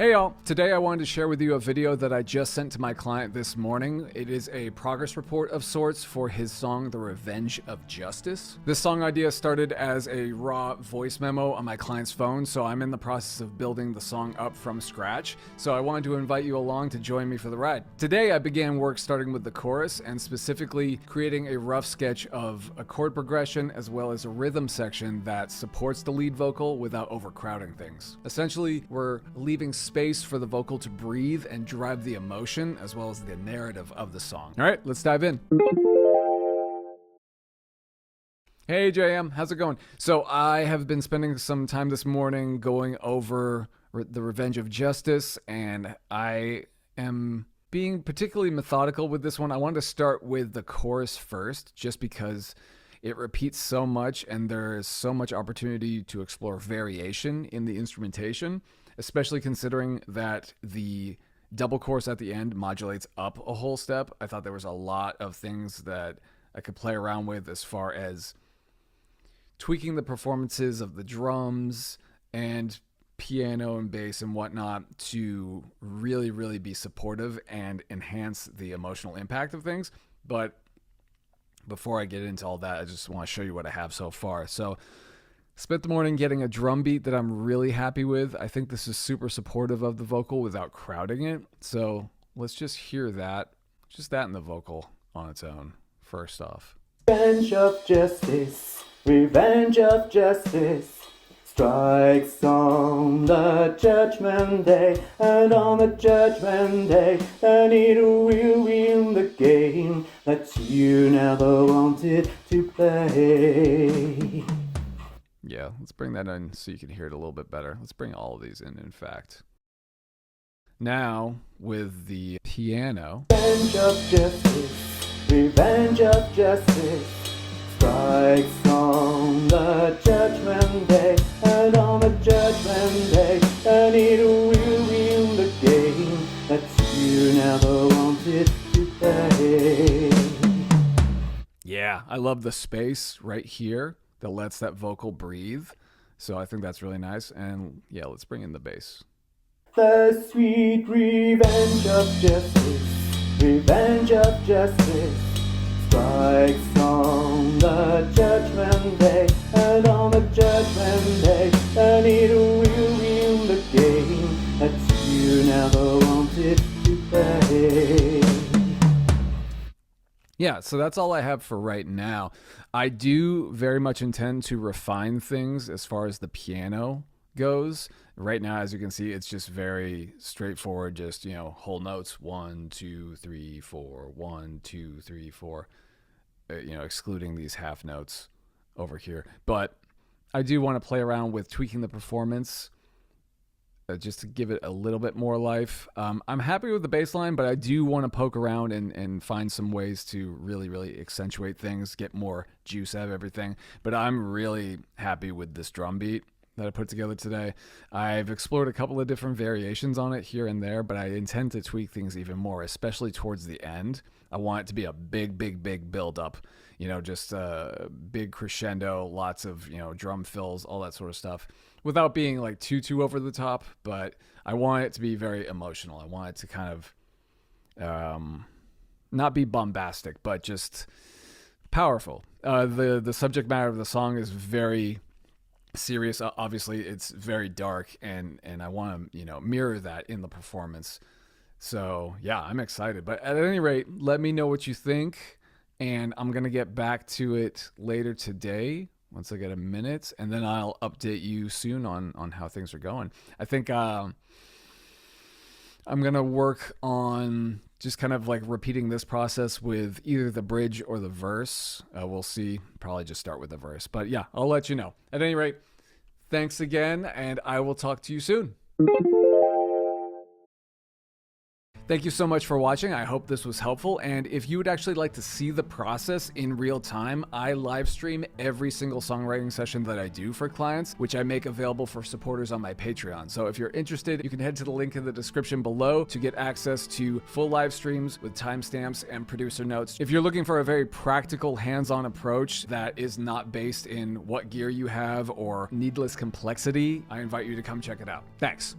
Hey y'all, today I wanted to share with you a video that I just sent to my client this morning. It is a progress report of sorts for his song, The Revenge of Justice. This song idea started as a raw voice memo on my client's phone, so I'm in the process of building the song up from scratch. So I wanted to invite you along to join me for the ride. Today I began work starting with the chorus and specifically creating a rough sketch of a chord progression as well as a rhythm section that supports the lead vocal without overcrowding things. Essentially, we're leaving space for the vocal to breathe and drive the emotion as well as the narrative of the song. All right, let's dive in. Hey JM, how's it going? So I have been spending some time this morning going over The Revenge of Justice, and I am being particularly methodical with this one. I wanted to start with the chorus first, just because it repeats so much and there is so much opportunity to explore variation in the instrumentation, especially considering that the double chorus at the end modulates up a whole step. I thought there was a lot of things that I could play around with as far as tweaking the performances of the drums and piano and bass and whatnot to really be supportive and enhance the emotional impact of things. But before I get into all that, I just want to show you what I have so far. So spent the morning getting a drum beat that I'm really happy with. I think this is super supportive of the vocal without crowding it. So let's just hear that, just that in the vocal on its own, first off. Revenge of justice, revenge of justice, strikes on the judgment day, and on the judgment day, and it will win the game that you never wanted to play. Yeah, let's bring that in so you can hear it a little bit better. Let's bring all of these in fact. Now, with the piano. Revenge of justice, revenge of justice, strikes on the judgment day, and on the judgment day, and it will win the game that you never wanted to play. Yeah, I love the space right here that lets that vocal breathe. So I think that's really nice. And yeah, let's bring in the bass. The sweet revenge of justice, revenge of justice, strikes on the judgment day, and on the judgment day, and it will win the game that you never wanted to play. Yeah, so that's all I have for right now. I do very much intend to refine things as far as the piano goes. Right now, as you can see, it's just very straightforward, just, you know, whole notes, 1, 2, 3, 4, 1, 2, 3, 4, you know, excluding these half notes over here. But I do want to play around with tweaking the performance just to give it a little bit more life. I'm happy with the bass line, but I do want to poke around and find some ways to really accentuate things, get more juice out of everything. But I'm really happy with this drum beat that I put together today. I've explored a couple of different variations on it here and there, but I intend to tweak things even more, especially towards the end. I want it to be a big build up, you know, just a big crescendo, lots of, you know, drum fills, all that sort of stuff, without being like too over the top. But I want it to be very emotional. I want it to kind of not be bombastic, but just powerful. The subject matter of the song is very serious. Obviously it's very dark, and I want to, you know, mirror that in the performance. So yeah, I'm excited. But at any rate, let me know what you think, and I'm gonna get back to it later today once I get a minute, and then I'll update you soon on how things are going. I think I'm gonna work on just kind of like repeating this process with either the bridge or the verse. We'll see. Probably just start with the verse. But yeah, I'll let you know. At any rate, thanks again, and I will talk to you soon. Thank you so much for watching. I hope this was helpful. And if you would actually like to see the process in real time, I live stream every single songwriting session that I do for clients, which I make available for supporters on my Patreon. So if you're interested, you can head to the link in the description below to get access to full live streams with timestamps and producer notes. If you're looking for a very practical, hands-on approach that is not based in what gear you have or needless complexity, I invite you to come check it out. Thanks.